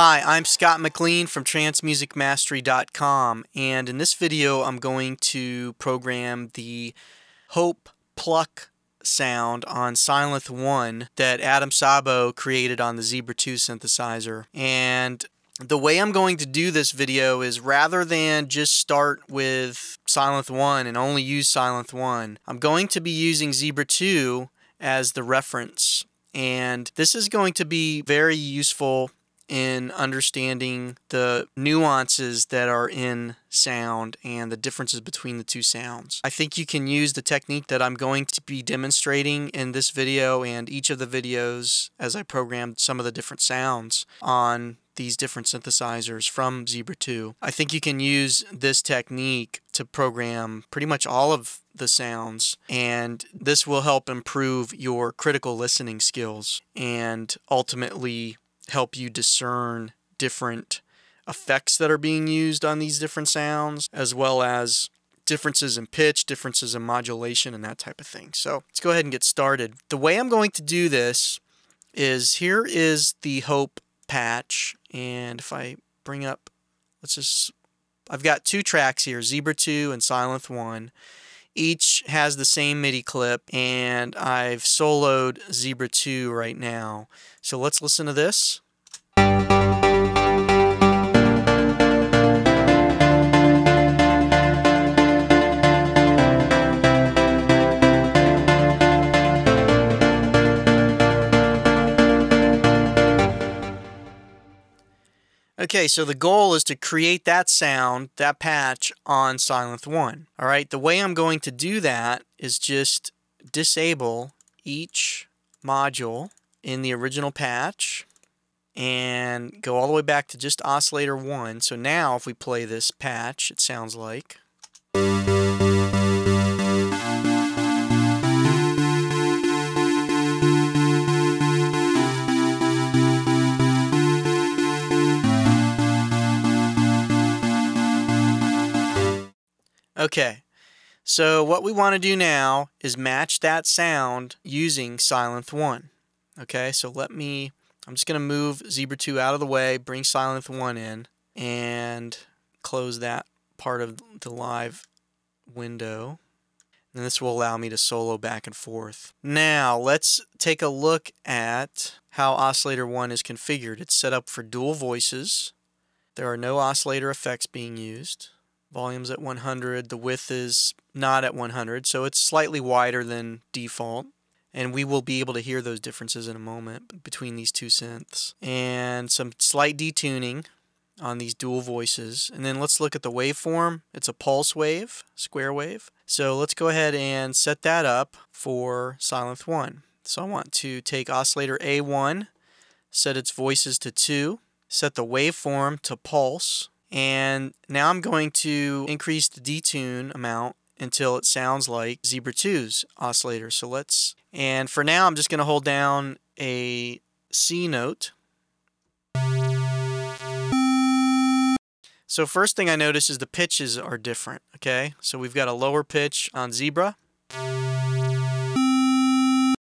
Hi, I'm Scott McLean from transmusicmastery.com, and in this video I'm going to program the Hope Pluck sound on Sylenth1 that Adam Sabo created on the Zebra 2 synthesizer. And the way I'm going to do this video is, rather than just start with Sylenth1 and only use Sylenth1, I'm going to be using Zebra 2 as the reference. And this is going to be very useful in understanding the nuances that are in sound and the differences between the two sounds. I think you can use the technique that I'm going to be demonstrating in this video and each of the videos as I program some of the different sounds on these different synthesizers from Zebra 2. I think you can use this technique to program pretty much all of the sounds, and this will help improve your critical listening skills and ultimately help you discern different effects that are being used on these different sounds, as well as differences in pitch, differences in modulation, and that type of thing. So let's go ahead and get started. The way I'm going to do this is, here is the Hope patch, and if I bring up, I've got two tracks here, Zebra 2 and Sylenth1. Each has the same MIDI clip, and I've soloed Zebra 2 right now. So let's listen to this. Okay, so the goal is to create that sound, that patch, on Sylenth1. Alright, the way I'm going to do that is just disable each module in the original patch and go all the way back to just oscillator 1. So now if we play this patch, it sounds like... Okay, so what we want to do now is match that sound using Sylenth1. Okay, so I'm just going to move Zebra 2 out of the way, bring Sylenth1 in, and close that part of the live window. And this will allow me to solo back and forth. Now, let's take a look at how oscillator 1 is configured. It's set up for dual voices. There are no oscillator effects being used. Volume's at 100, the width is not at 100, so it's slightly wider than default. And we will be able to hear those differences in a moment between these two synths. And some slight detuning on these dual voices. And then let's look at the waveform. It's a pulse wave, square wave. So let's go ahead and set that up for Sylenth1. So I want to take oscillator A1, set its voices to 2, set the waveform to pulse, and now I'm going to increase the detune amount until it sounds like Zebra 2's oscillator. And for now I'm just going to hold down a C note. So first thing I notice is the pitches are different. Okay, so we've got a lower pitch on Zebra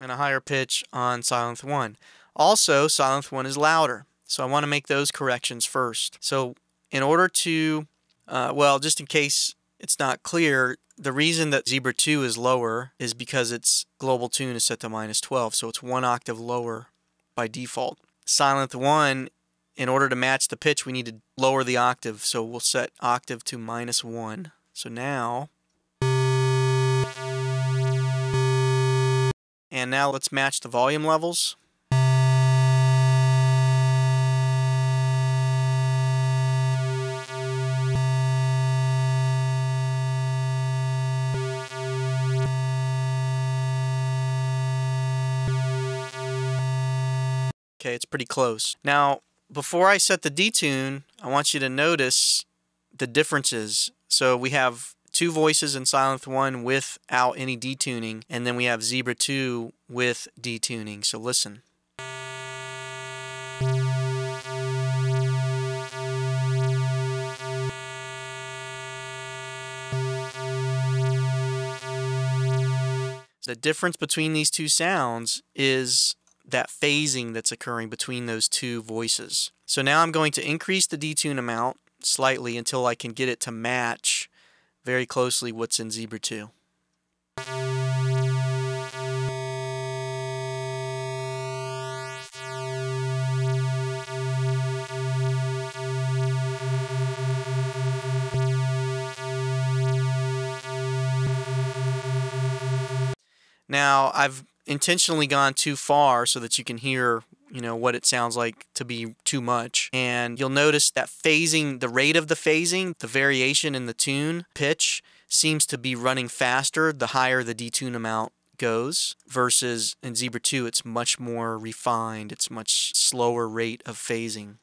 and a higher pitch on Sylenth1. Also, Sylenth1 is louder, so I want to make those corrections first. So in order to, just in case it's not clear, the reason that Zebra 2 is lower is because its global tune is set to -12, so it's 1 octave lower by default. Sylenth1, in order to match the pitch, we need to lower the octave, so we'll set octave to -1. So now, and now let's match the volume levels. Okay, it's pretty close. Now, before I set the detune, I want you to notice the differences. So we have two voices in Sylenth1 without any detuning, and then we have Zebra 2 with detuning. So listen. The difference between these two sounds is that phasing that's occurring between those two voices. So now I'm going to increase the detune amount slightly until I can get it to match very closely what's in Zebra 2. Now, I've intentionally gone too far so that you can hear, what it sounds like to be too much. And you'll notice that phasing, the rate of the phasing, the variation in the tune pitch seems to be running faster the higher the detune amount goes, versus in Zebra 2 it's much more refined. It's much slower rate of phasing.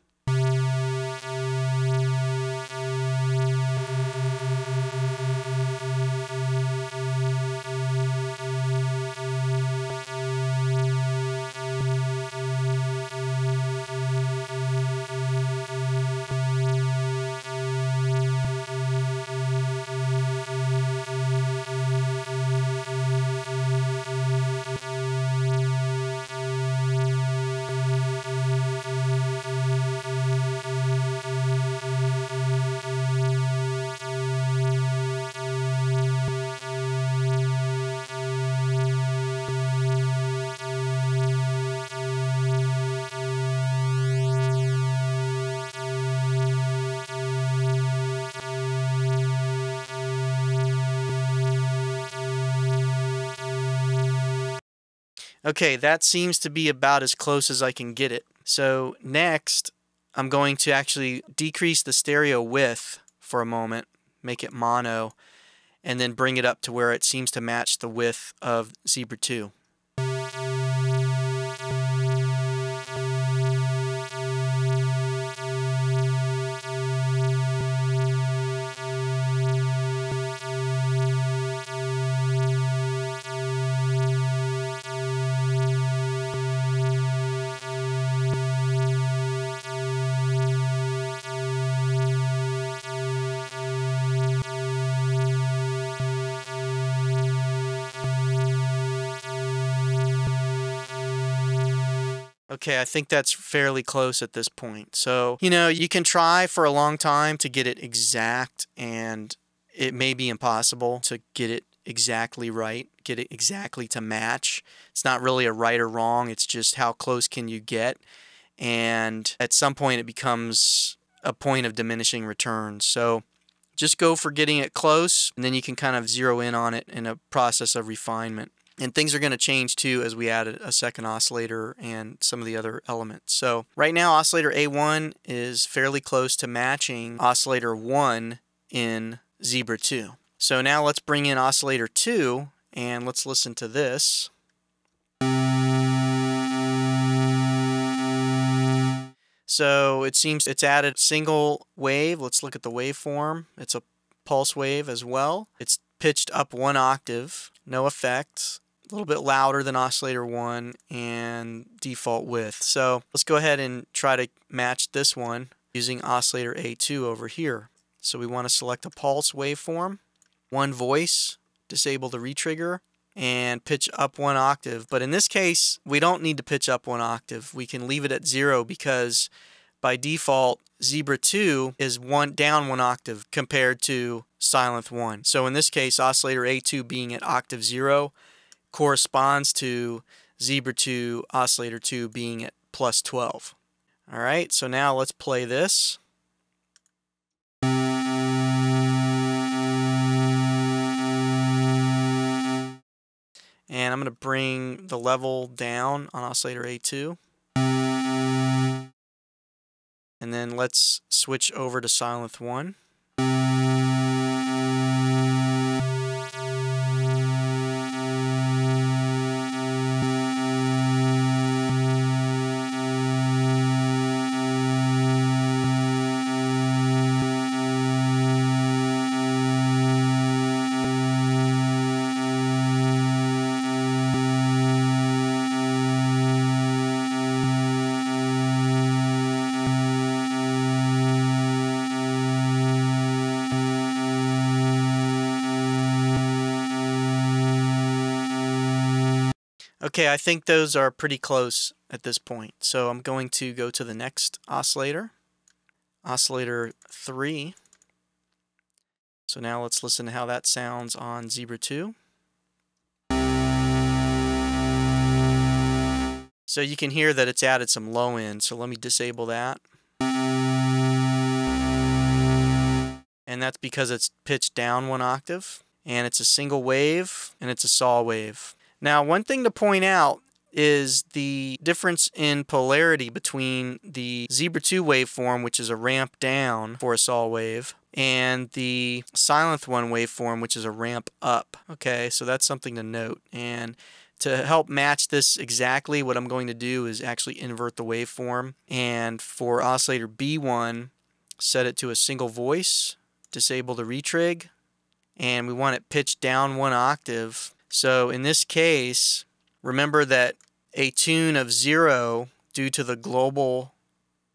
Okay, that seems to be about as close as I can get it. So next, I'm going to actually decrease the stereo width for a moment, make it mono, and then bring it up to where it seems to match the width of Zebra 2. Okay, I think that's fairly close at this point. So, you can try for a long time to get it exact, and it may be impossible to get it exactly right, get it exactly to match. It's not really a right or wrong, it's just how close can you get. And at some point it becomes a point of diminishing returns. So just go for getting it close, and then you can kind of zero in on it in a process of refinement. And things are going to change too as we add a second oscillator and some of the other elements. So right now oscillator A1 is fairly close to matching oscillator 1 in Zebra 2. So now let's bring in oscillator 2 and let's listen to this. So it seems it's added single wave. Let's look at the waveform. It's a pulse wave as well. It's pitched up 1 octave, no effects. A little bit louder than oscillator 1 and default width. So let's go ahead and try to match this one using oscillator A2 over here. So we want to select a pulse waveform, 1 voice, disable the retrigger, and pitch up 1 octave. But in this case, we don't need to pitch up 1 octave. We can leave it at 0 because by default, Zebra 2 is down 1 octave compared to Sylenth1. So in this case, oscillator A2 being at octave 0 corresponds to Zebra 2 oscillator 2 being at plus 12. Alright, so now let's play this. And I'm going to bring the level down on oscillator A2. And then let's switch over to Sylenth1. Okay, I think those are pretty close at this point. So I'm going to go to the next oscillator, oscillator 3. So now let's listen to how that sounds on Zebra 2. So you can hear that it's added some low end, so let me disable that. And that's because it's pitched down 1 octave, and it's a single wave, and it's a saw wave. Now, one thing to point out is the difference in polarity between the Zebra 2 waveform, which is a ramp down for a saw wave, and the Sylenth1 waveform, which is a ramp up. Okay, so that's something to note. And to help match this exactly, what I'm going to do is actually invert the waveform. And for oscillator B1, set it to a single voice, disable the retrig, and we want it pitched down 1 octave. So in this case, remember that a tune of 0 due to the global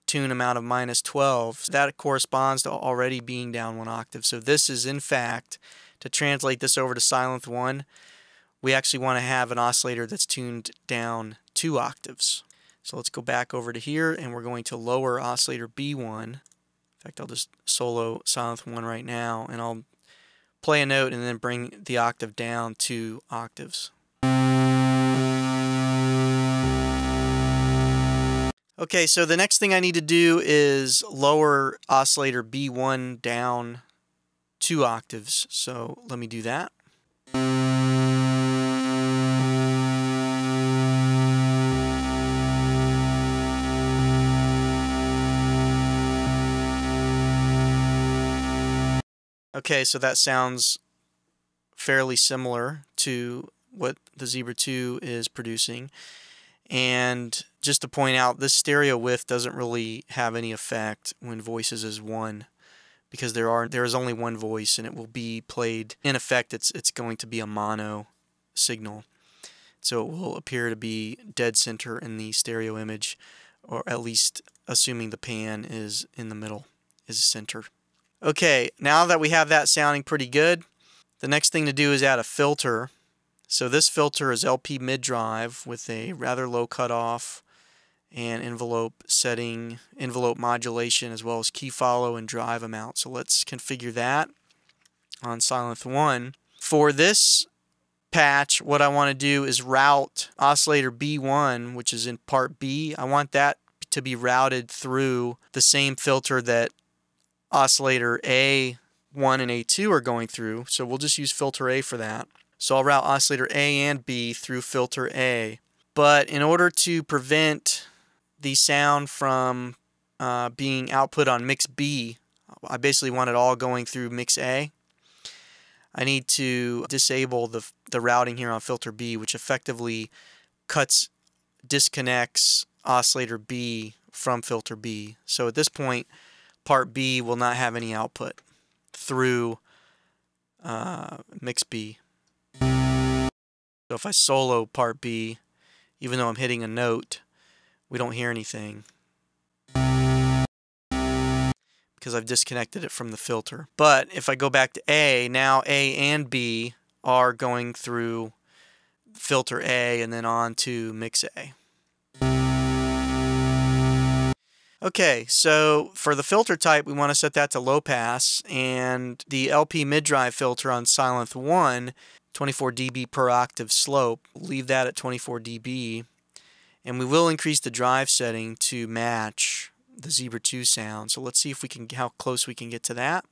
tune amount of -12, that corresponds to already being down 1 octave. So this is, in fact, to translate this over to Sylenth1, we actually want to have an oscillator that's tuned down 2 octaves. So let's go back over to here, and we're going to lower oscillator B1. In fact, I'll just solo Sylenth1 right now, and I'll play a note and then bring the octave down 2 octaves. Okay, so the next thing I need to do is lower oscillator B1 down 2 octaves. So let me do that. Okay, so that sounds fairly similar to what the Zebra 2 is producing. And just to point out, this stereo width doesn't really have any effect when voices is 1, because there is only 1 voice, and it will be played. In effect, it's going to be a mono signal, so it will appear to be dead center in the stereo image, or at least assuming the pan is in the middle, is center. Okay, now that we have that sounding pretty good, the next thing to do is add a filter. So this filter is LP mid-drive with a rather low cutoff and envelope setting, envelope modulation, as well as key follow and drive amount. So let's configure that on Sylenth1. For this patch, what I want to do is route oscillator B1, which is in part B. I want that to be routed through the same filter that oscillator A1 and A2 are going through. So we'll just use filter A for that. So I'll route oscillator A and B through filter A. But in order to prevent the sound from being output on mix B, I basically want it all going through mix A. I need to disable the routing here on filter B, which effectively disconnects oscillator B from filter B. So at this point, part B will not have any output through mix B. So if I solo part B, even though I'm hitting a note, we don't hear anything because I've disconnected it from the filter. But if I go back to A, now A and B are going through filter A and then on to mix A. Okay, so for the filter type, we want to set that to low pass, and the LP mid-drive filter on Sylenth1, 24 dB per octave slope, leave that at 24 dB, and we will increase the drive setting to match the Zebra 2 sound. So let's see if we can how close we can get to that.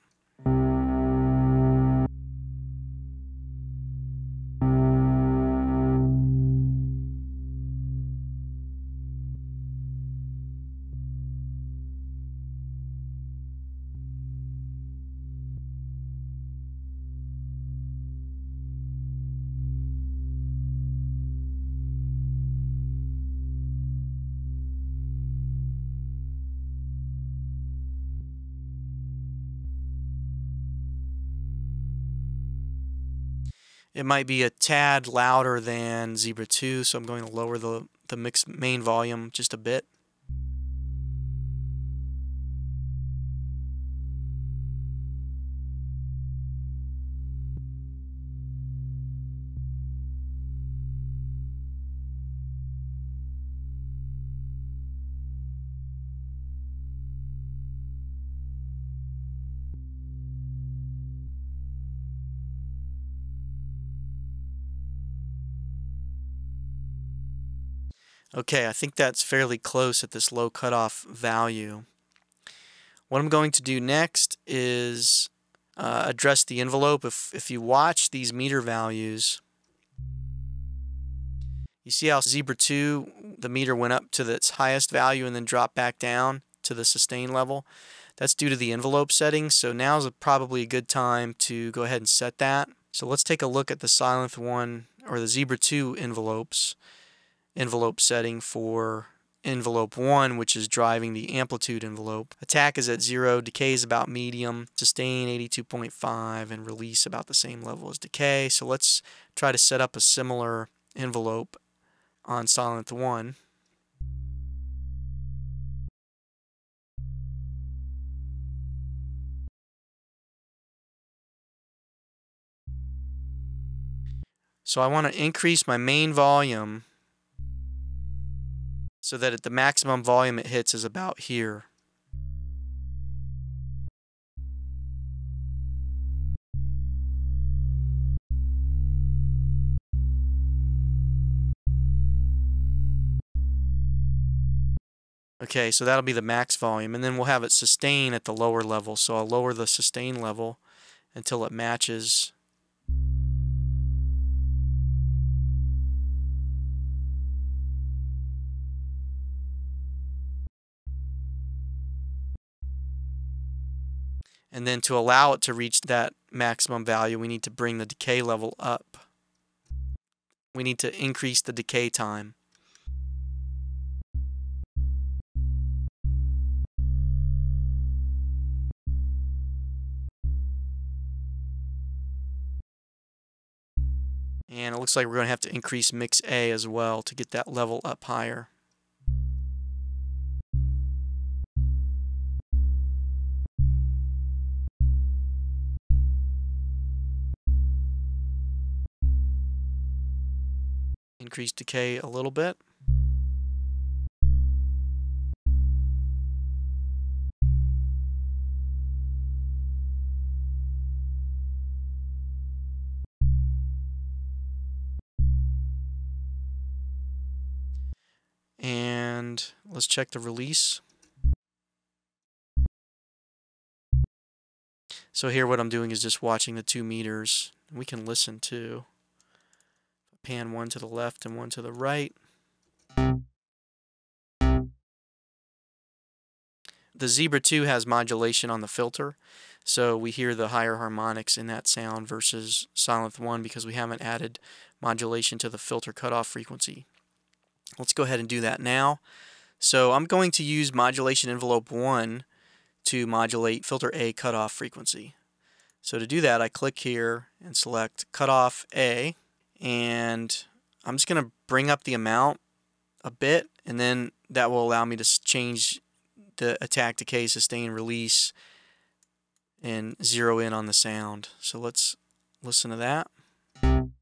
It might be a tad louder than Zebra 2, so I'm going to lower the mix main volume just a bit. Okay, I think that's fairly close at this low cutoff value. What I'm going to do next is address the envelope. If you watch these meter values, you see how Zebra 2, the meter went up to its highest value and then dropped back down to the sustain level. That's due to the envelope settings, so now is probably a good time to go ahead and set that. So let's take a look at the Sylenth1 or the Zebra 2 envelope setting for envelope 1, which is driving the amplitude envelope. Attack is at 0, decay is about medium, sustain 82.5, and release about the same level as decay. So let's try to set up a similar envelope on Sylenth1. So I want to increase my main volume so that at the maximum volume it hits is about here. Okay, so that'll be the max volume, and then we'll have it sustain at the lower level. So I'll lower the sustain level until it matches. And then to allow it to reach that maximum value, we need to bring the decay level up. We need to increase the decay time. And it looks like we're going to have to increase mix A as well to get that level up higher. Increase decay a little bit. And let's check the release. So here what I'm doing is just watching the 2 meters. We can listen too. Pan one to the left and one to the right. The Zebra 2 has modulation on the filter, so we hear the higher harmonics in that sound versus Sylenth1 because we haven't added modulation to the filter cutoff frequency. Let's go ahead and do that now. So I'm going to use modulation envelope 1 to modulate filter A cutoff frequency. So to do that, I click here and select cutoff A, and I'm just going to bring up the amount a bit, and then that will allow me to change the attack, decay, sustain, release, and zero in on the sound. So let's listen to that. In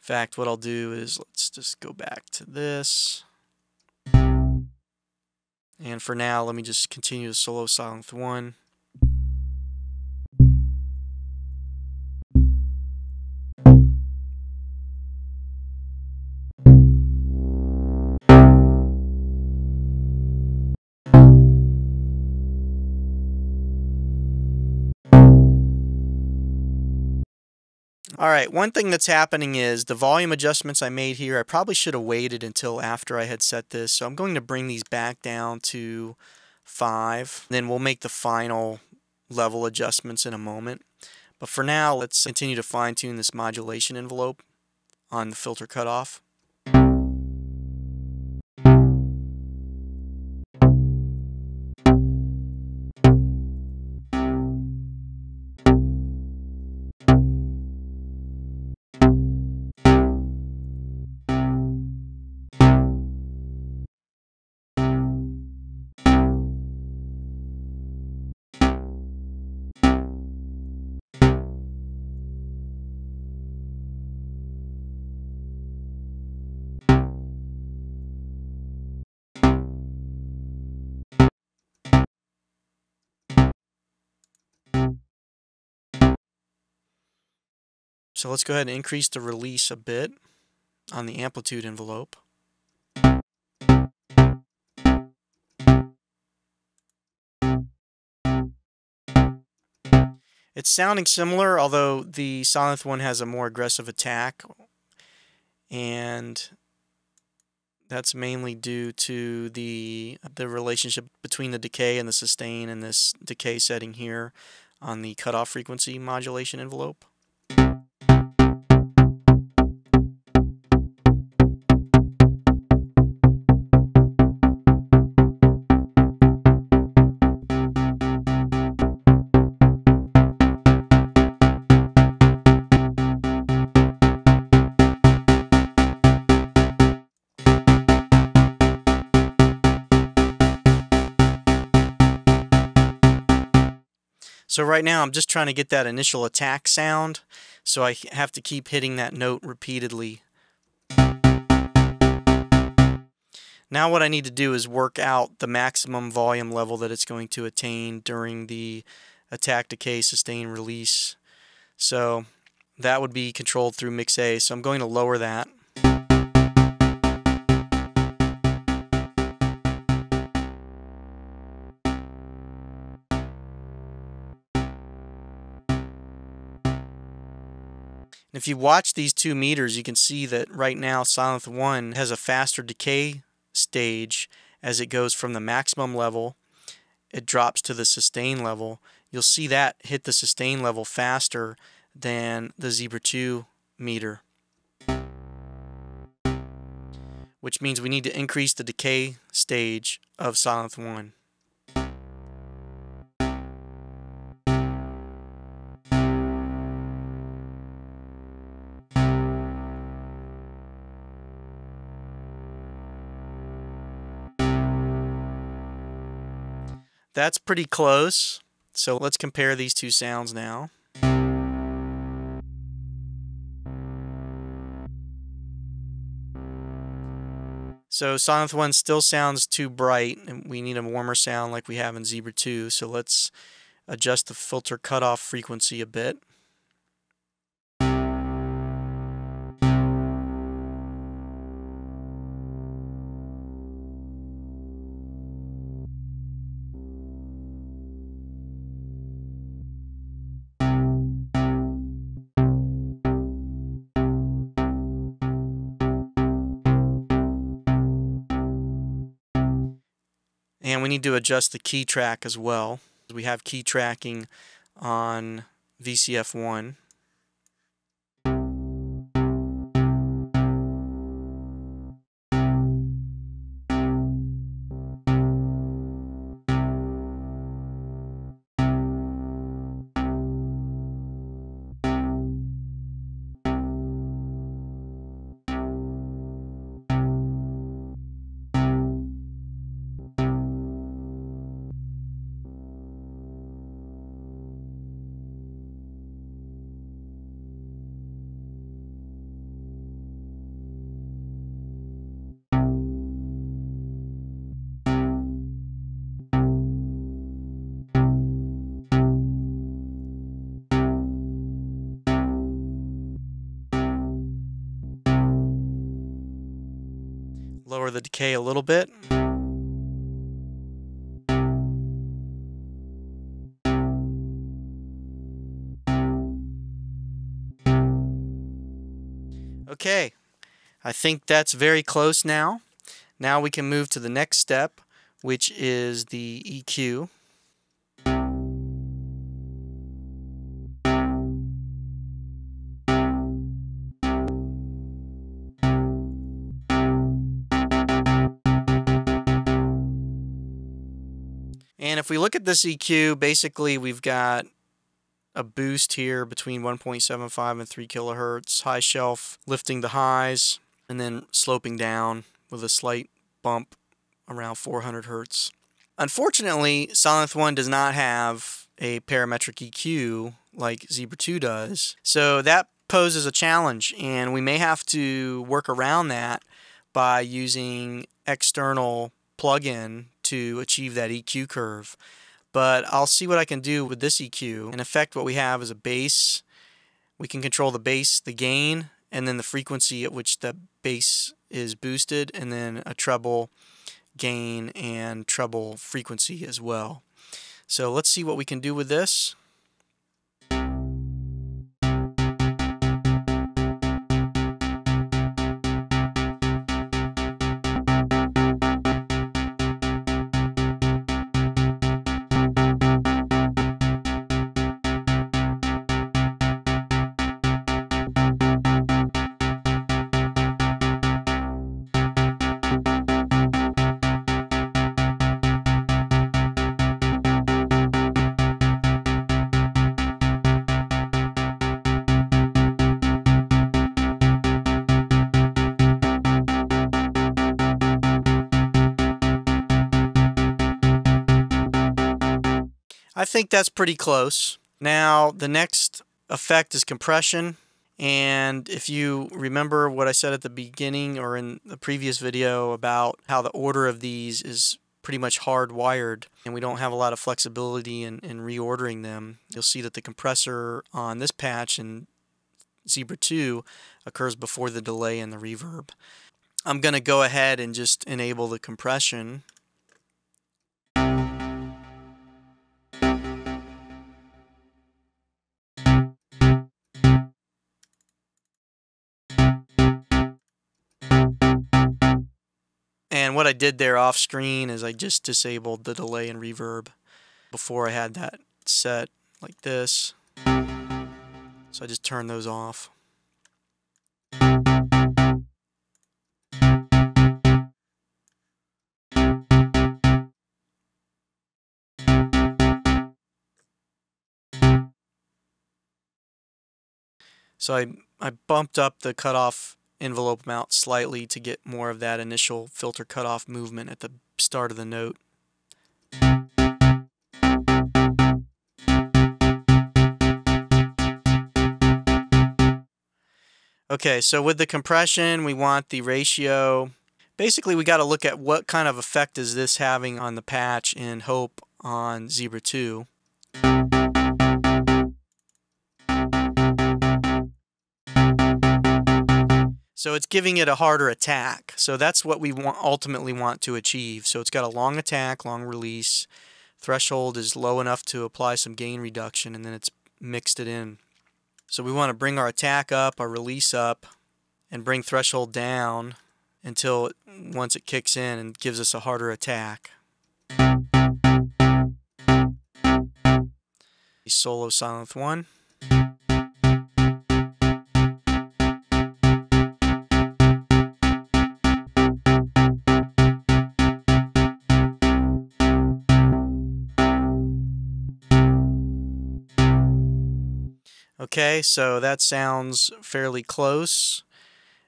fact, what I'll do is let's just go back to this. And for now, let me just continue to solo Sylenth1. Alright, one thing that's happening is the volume adjustments I made here, I probably should have waited until after I had set this. So I'm going to bring these back down to 5. Then we'll make the final level adjustments in a moment. But for now, let's continue to fine-tune this modulation envelope on the filter cutoff. So let's go ahead and increase the release a bit on the amplitude envelope. It's sounding similar, although the Sylenth1 has a more aggressive attack, and that's mainly due to the relationship between the decay and the sustain in this decay setting here on the cutoff frequency modulation envelope. So right now I'm just trying to get that initial attack sound, so I have to keep hitting that note repeatedly. Now what I need to do is work out the maximum volume level that it's going to attain during the attack, decay, sustain, release. So that would be controlled through Mix A, so I'm going to lower that. If you watch these two meters, you can see that right now Sylenth1 has a faster decay stage as it goes from the maximum level. It drops to the sustain level. You'll see that hit the sustain level faster than the Zebra 2 meter, which means we need to increase the decay stage of Sylenth1. That's pretty close, so let's compare these two sounds now. So Sylenth1 still sounds too bright, and we need a warmer sound like we have in Zebra 2, so let's adjust the filter cutoff frequency a bit. And we need to adjust the key track as well. We have key tracking on VCF1. Lower the decay a little bit. Okay, I think that's very close now. Now we can move to the next step, which is the EQ. And if we look at this EQ, basically we've got a boost here between 1.75 and 3 kilohertz, high shelf lifting the highs, and then sloping down with a slight bump around 400 hertz. Unfortunately, Sylenth1 does not have a parametric EQ like Zebra 2 does, so that poses a challenge, and we may have to work around that by using external plug-in to achieve that EQ curve. But I'll see what I can do with this EQ. In effect, what we have is a bass We can control the bass, the gain, and then the frequency at which the bass is boosted, and then a treble gain and treble frequency as well. So let's see what we can do with this. I think that's pretty close. Now the next effect is compression, and if you remember what I said at the beginning or in the previous video about how the order of these is pretty much hardwired and we don't have a lot of flexibility in reordering them, you'll see that the compressor on this patch in Zebra 2 occurs before the delay and the reverb. I'm going to go ahead and just enable the compression. And what I did there off screen is I just disabled the delay and reverb before I had that set like this. So I just turned those off. So I bumped up the cutoff envelope amount slightly to get more of that initial filter cutoff movement at the start of the note. Okay, so with the compression, we want the ratio. Basically, we got to look at what kind of effect is this having on the patch in Hope on Zebra 2. So it's giving it a harder attack. So that's what we ultimately want to achieve. So it's got a long attack, long release. Threshold is low enough to apply some gain reduction, and then it's mixed it in. So we want to bring our attack up, our release up, and bring threshold down until once it kicks in and gives us a harder attack. Solo Sylenth1. Okay, so that sounds fairly close.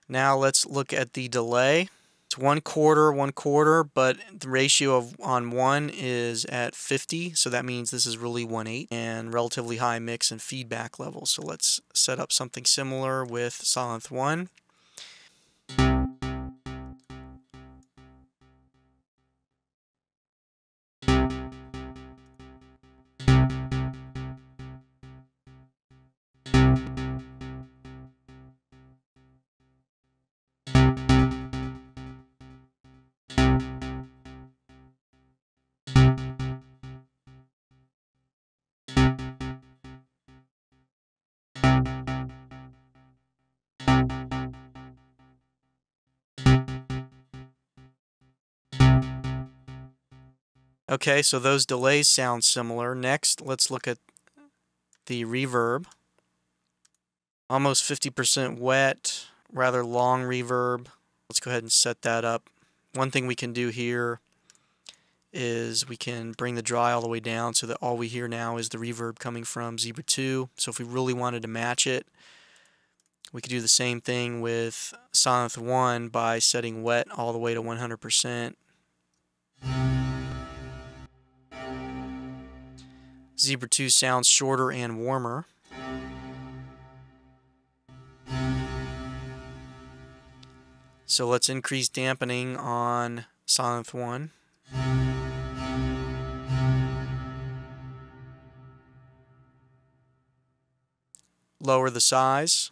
Now let's look at the delay. It's 1/4, but the ratio on 1 is at 50, so that means this is really 1/8 and relatively high mix and feedback levels. So let's set up something similar with Sylenth1. Okay, so those delays sound similar. Next, let's look at the reverb. Almost 50% wet, rather long reverb. Let's go ahead and set that up. One thing we can do here is we can bring the dry all the way down so that all we hear now is the reverb coming from Zebra 2. So if we really wanted to match it, we could do the same thing with Sylenth1 by setting wet all the way to 100%. Zebra 2 sounds shorter and warmer. So let's increase dampening on Sylenth1. lower the size.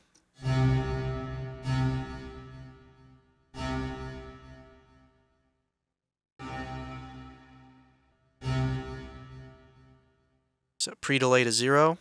Set pre-delay to 0.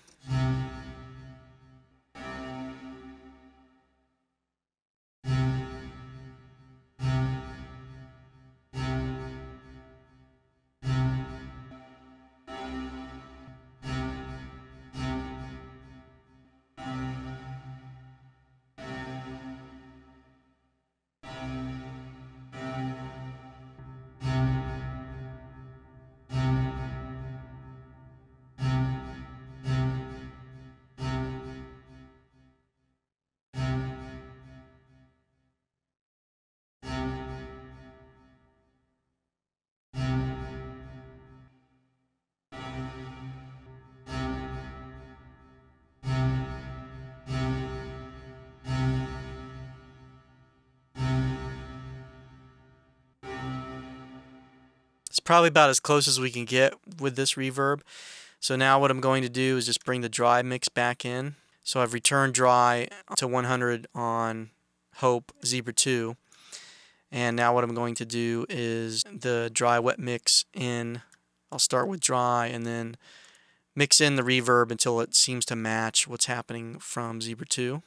It's probably about as close as we can get with this reverb. So now what I'm going to do is just bring the dry mix back in. So I've returned dry to 100 on Hope Zebra 2. And now what I'm going to do is the dry wet mix in. I'll start with dry and then mix in the reverb until it seems to match what's happening from Zebra 2.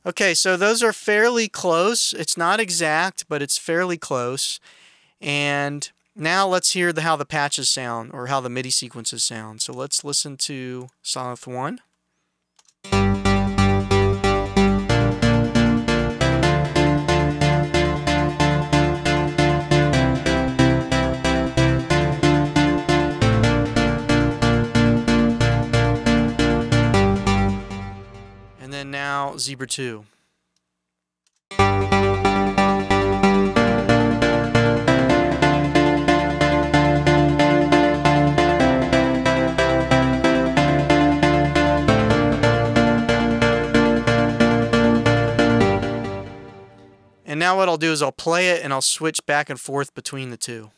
Okay, so those are fairly close. It's not exact, but it's fairly close. And now let's hear how the patches sound, or how the MIDI sequences sound. So let's listen to Sylenth1. And then now Zebra 2. And now what I'll do is I'll play it and I'll switch back and forth between the two.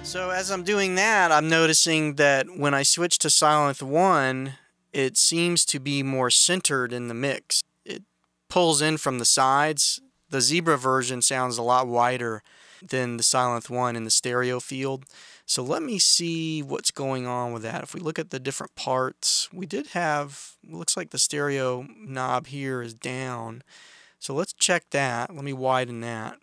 So as I'm doing that, I'm noticing that when I switch to Sylenth1, it seems to be more centered in the mix. It pulls in from the sides. The Zebra version sounds a lot wider than the Sylenth1 in the stereo field. So let me see what's going on with that. If we look at the different parts, we did have, looks like the stereo knob here is down. So let's check that. Let me widen that.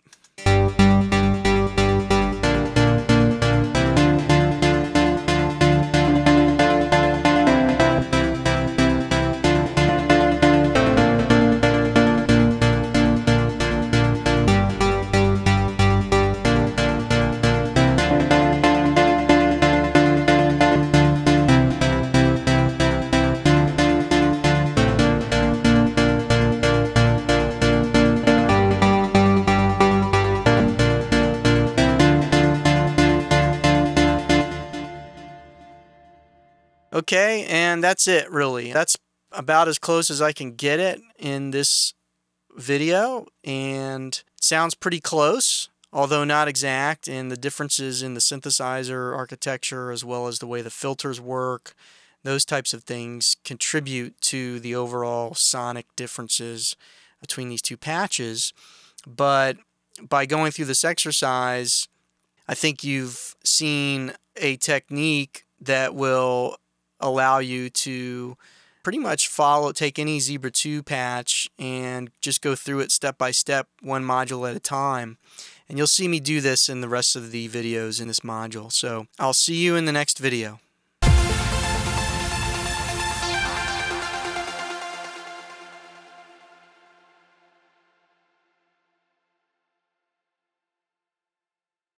Okay, and that's it really. That's about as close as I can get it in this video, and it sounds pretty close, although not exact, and the differences in the synthesizer architecture as well as the way the filters work, those types of things contribute to the overall sonic differences between these two patches. But by going through this exercise, I think you've seen a technique that will allow you to pretty much take any Zebra 2 patch and just go through it step by step, one module at a time, And you'll see me do this in the rest of the videos in this module. So I'll see you in the next video.